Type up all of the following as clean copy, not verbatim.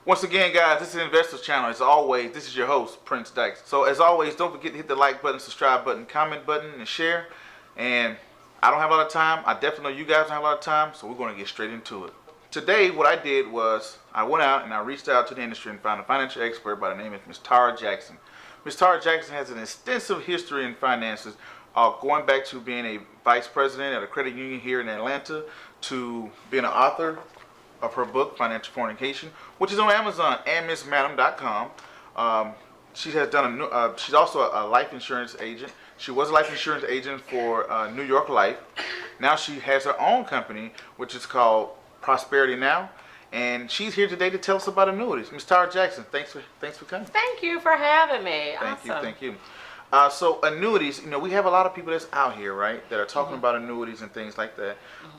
Once again, guys, this is Investors Channel. As always, this is your host, Prince Dykes. So as always, don't forget to hit the like button, subscribe button, comment button, and share. And I don't have a lot of time. I definitely know you guys don't have a lot of time, so we're going to get straight into it. Today, what I did was I went out and I reached out to the industry and found a financial expert by the name of Ms. Tarra Jackson. Ms. Tarra Jackson has an extensive history in finances, going back to being a vice president at a credit union here in Atlanta, to being an author of her book, Financial Fornication, which is on Amazon and MissMadam.com. She has done she's also a life insurance agent. She was a life insurance agent for New York Life. Now she has her own company, which is called Prosperity Now. And she's here today to tell us about annuities. Ms. Tarra Jackson, thanks for coming. Thank you for having me. Thank you. So annuities, we have a lot of people that's out here, right, that are talking about annuities and things like that.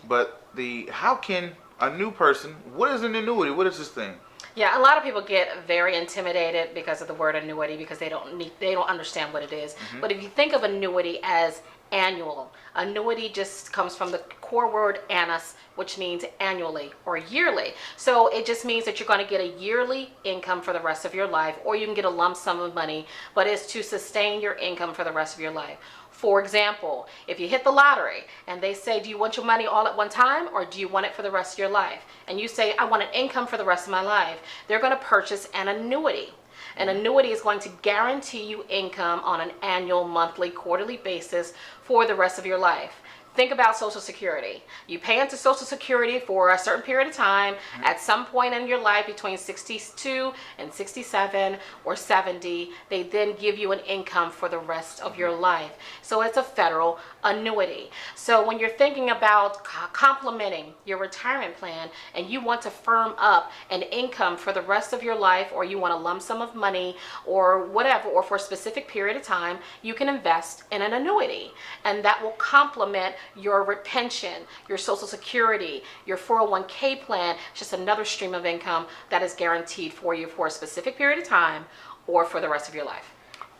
But how can a new person, what is an annuity? What is this thing? Yeah, a lot of people get very intimidated because of the word annuity because they don't understand what it is. But if you think of annuity as annual, annuity just comes from the core word annus, which means annually or yearly. So it just means that you're going to get a yearly income for the rest of your life, or you can get a lump sum of money, but it's to sustain your income for the rest of your life. For example, if you hit the lottery and they say, do you want your money all at one time or do you want it for the rest of your life? And you say, I want an income for the rest of my life. They're going to purchase an annuity. An annuity is going to guarantee you income on an annual, monthly, quarterly basis for the rest of your life. Think about Social Security. You pay into Social Security for a certain period of time. At some point in your life, between 62 and 67 or 70, they then give you an income for the rest of your life. So it's a federal annuity. So when you're thinking about complementing your retirement plan and you want to firm up an income for the rest of your life, or you want a lump sum of money or whatever, or for a specific period of time, you can invest in an annuity. And that will complement your pension, your Social Security, your 401k plan. It's just another stream of income that is guaranteed for you for a specific period of time or for the rest of your life.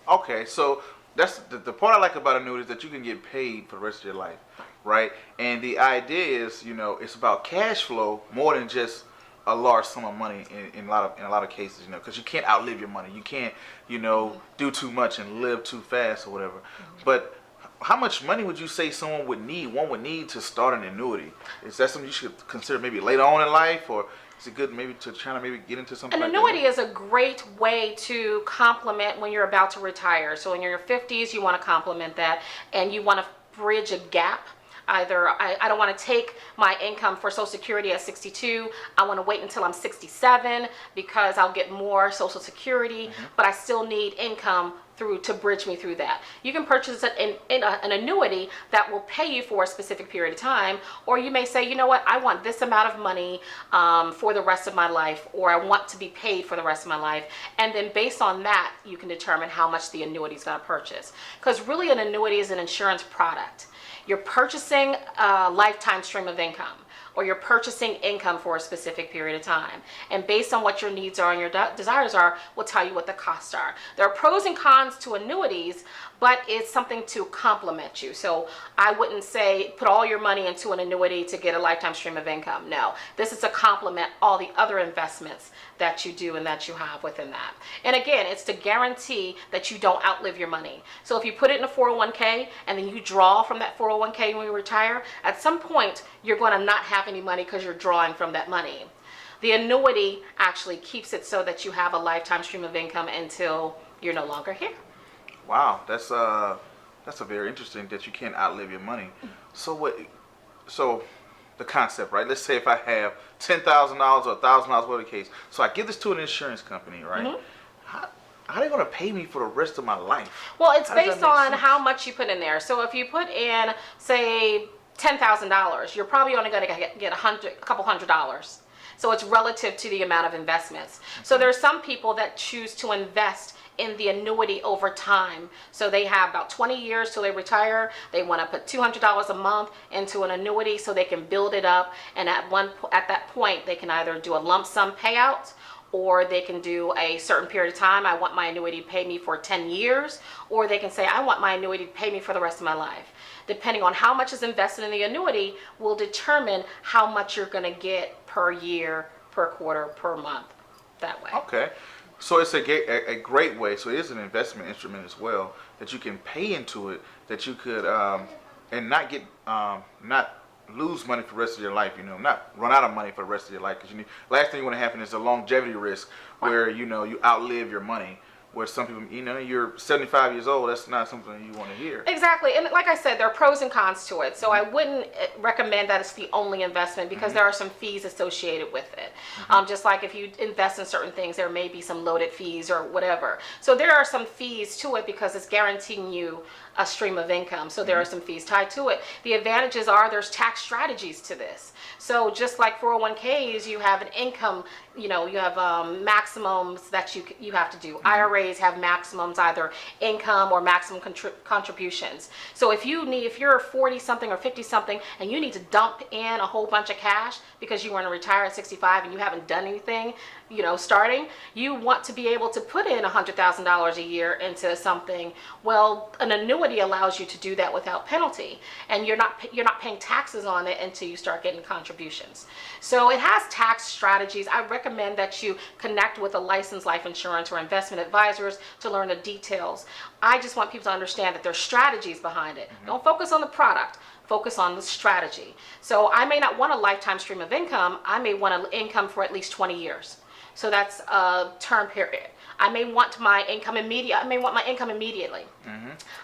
Okay, so that's the part I like about annuities, that you can get paid for the rest of your life, right? And the idea is, it's about cash flow more than just a large sum of money in a lot of cases, because you can't outlive your money. You can't, do too much and live too fast or whatever. But how much money would you say one would need to start an annuity? Is that something you should consider maybe later on in life, or is it good maybe to try to maybe get into something like that? An annuity is a great way to complement when you're about to retire. So in your 50s, you want to complement that, and you want to bridge a gap. Either I don't want to take my income for Social Security at 62. I want to wait until I'm 67 because I'll get more Social Security, but I still need income to bridge me through that. You can purchase an annuity that will pay you for a specific period of time, or you may say, you know what, I want this amount of money for the rest of my life, or I want to be paid for the rest of my life, and then based on that, you can determine how much the annuity is going to purchase. Because really, an annuity is an insurance product. You're purchasing a lifetime stream of income, or you're purchasing income for a specific period of time. And based on what your needs are and your desires are, will tell you what the costs are. There are pros and cons to annuities, but it's something to complement you. So I wouldn't say put all your money into an annuity to get a lifetime stream of income. No, this is to complement all the other investments that you do and that you have within that. And again, it's to guarantee that you don't outlive your money. So if you put it in a 401k and then you draw from that 401k when you retire, at some point you're going to not have any money because you're drawing from that money. The annuity actually keeps it so that you have a lifetime stream of income until you're no longer here. Wow, that's a very interesting, that you can't outlive your money. So the concept, right? Let's say if I have $10,000 or $1,000, whatever the case. So I give this to an insurance company, right? How are they going to pay me for the rest of my life? Well, it's based on how much you put in there. So if you put in, say, $10,000, you're probably only going to get a couple $100. So it's relative to the amount of investments. So there are some people that choose to invest in the annuity over time. So they have about 20 years till they retire. They want to put $200 a month into an annuity so they can build it up. And at that point, they can either do a lump sum payout, or they can do a certain period of time. I want my annuity to pay me for 10 years, or they can say, I want my annuity to pay me for the rest of my life. Depending on how much is invested in the annuity will determine how much you're going to get per year, per quarter, per month. that way. Okay. So it's a great way. So it is an investment instrument as well that you can pay into it, that you could and not get not lose money for the rest of your life. Not run out of money for the rest of your life, because last thing you want to happen is a longevity risk where you outlive your money. Where some people, you're 75 years old, that's not something you want to hear. Exactly. And like I said, there are pros and cons to it. So I wouldn't recommend that it's the only investment, because there are some fees associated with it. Just like if you invest in certain things, there may be some loaded fees or whatever. So there are some fees to it because it's guaranteeing you a stream of income. So there are some fees tied to it. The advantages are there's tax strategies to this. So just like 401ks, you have an income, you have maximums that you have to do. IRAs have maximums, either income or maximum contributions. So if you're 40 something or 50 something and you need to dump in a whole bunch of cash because you want to retire at 65 and you haven't done anything, starting, you want to be able to put in $100,000 a year into something. Well, an annuity allows you to do that without penalty, and you're not paying taxes on it until you start getting contributions. So it has tax strategies. I recommend that you connect with a licensed life insurance or investment advisors to learn the details. I just want people to understand that there's strategies behind it. Don't focus on the product. Focus on the strategy. So I may not want a lifetime stream of income. I may want an income for at least 20 years. So that's a term period. I may want my income immediately.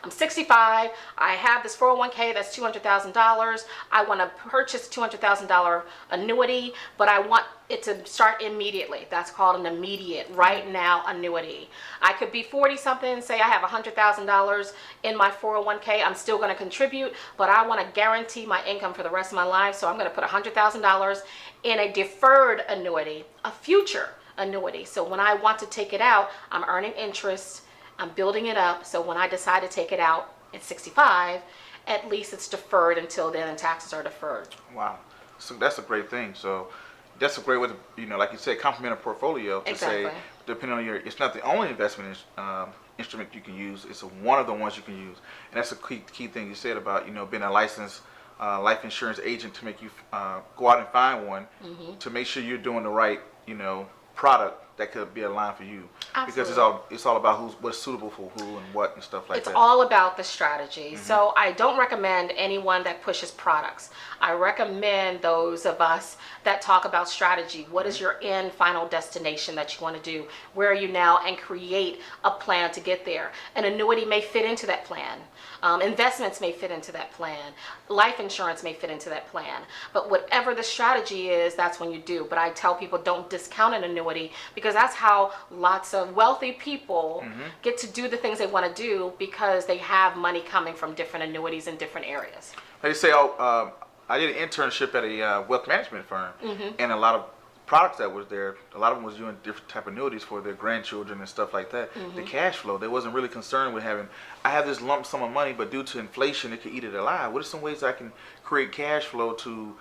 I'm 65. I have this 401k that's $200,000. I want to purchase $200,000 annuity, but I want it to start immediately. That's called an immediate, right now annuity. I could be 40 something and say I have $100,000 in my 401k. I'm still going to contribute, but I want to guarantee my income for the rest of my life. So I'm going to put $100,000 in a deferred annuity, a future annuity. So when I want to take it out, I'm earning interest, I'm building it up. So when I decide to take it out at 65, at least it's deferred until then, and taxes are deferred. Wow. So that's a great thing. So that's a great way to, like you said, complement a portfolio to say, depending on it's not the only investment instrument you can use, it's one of the ones you can use. And that's a key thing you said about, being a licensed life insurance agent, to make you go out and find one, to make sure you're doing the right, product that could be aligned for you. Absolutely. Because it's all about what's suitable for who and what and stuff like that. It's all about the strategy. So I don't recommend anyone that pushes products. I recommend those of us that talk about strategy. What is your end final destination that you want to do? Where are you now? And create a plan to get there. An annuity may fit into that plan. Investments may fit into that plan. Life insurance may fit into that plan. But whatever the strategy is, that's when you do. But I tell people, don't discount an annuity, because that's how lots of wealthy people get to do the things they want to do, because they have money coming from different annuities in different areas. They say, I did an internship at a wealth management firm, and a lot of products that was there, a lot of them was doing different type of annuities for their grandchildren and stuff like that. The cash flow, they wasn't really concerned with having, I have this lump sum of money, but due to inflation, it could eat it alive. What are some ways I can create cash flow to,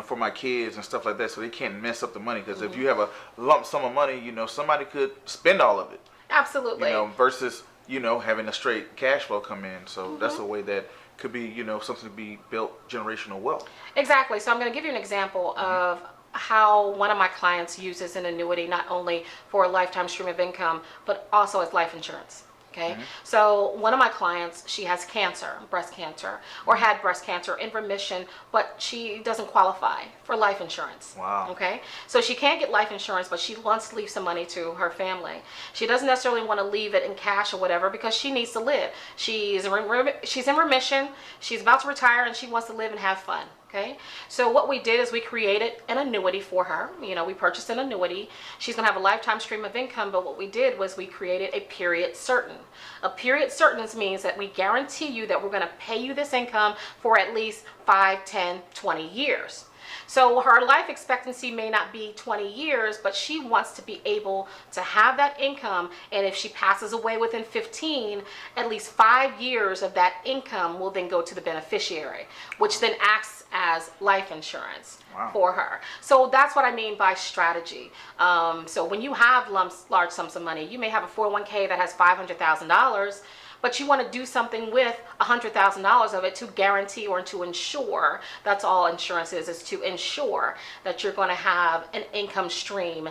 for my kids and stuff like that, so they can't mess up the money? Because if you have a lump sum of money, somebody could spend all of it. Absolutely. Versus, having a straight cash flow come in. So that's a way that could be, something to be built generational wealth. Exactly. So I'm going to give you an example of how one of my clients uses an annuity, not only for a lifetime stream of income, but also as life insurance. Okay, so one of my clients, she has cancer, breast cancer, or had breast cancer in remission, but she doesn't qualify for life insurance. Wow. Okay, so she can't get life insurance, but she wants to leave some money to her family. She doesn't necessarily want to leave it in cash or whatever, because she needs to live. She's in remission, she's about to retire, and she wants to live and have fun. Okay, so what we did is we created an annuity for her. We purchased an annuity. She's going to have a lifetime stream of income, but what we did was we created a period certain. A period certain means that we guarantee you that we're going to pay you this income for at least 5, 10, 20 years. So her life expectancy may not be 20 years, but she wants to be able to have that income. And if she passes away within 15, at least 5 years of that income will then go to the beneficiary, which then acts as life insurance for her. So that's what I mean by strategy. So when you have large sums of money, you may have a 401k that has $500,000, but you want to do something with $100,000 of it to guarantee or to ensure, that's all insurance is to ensure that you're going to have an income stream.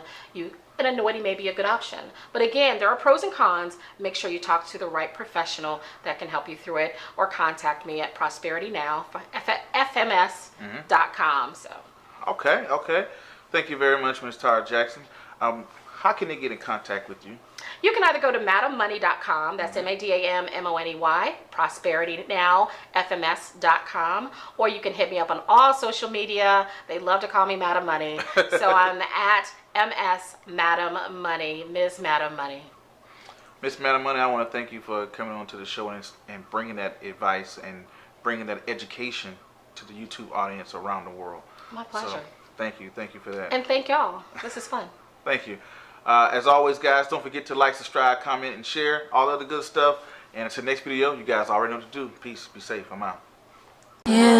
an annuity may be a good option. But again, there are pros and cons. Make sure you talk to the right professional that can help you through it, or contact me at prosperitynow@fms.com. So. Okay. Thank you very much, Ms. Tarra Jackson. How can they get in contact with you? You can either go to madammoney.com, that's MADAMMONEY, prosperitynow@fms.com, or you can hit me up on all social media. They love to call me Madam Money. So I'm at MS Madam Money, Ms. Madam Money. Miss Madam Money, I want to thank you for coming on to the show and bringing that advice and bringing that education to the YouTube audience around the world. My pleasure. So, thank you for that. And thank y'all. This is fun. Thank you. As always, guys, don't forget to like, subscribe, comment, and share all of the good stuff. And until next video, you guys already know what to do. Peace. Be safe. I'm out. Yeah.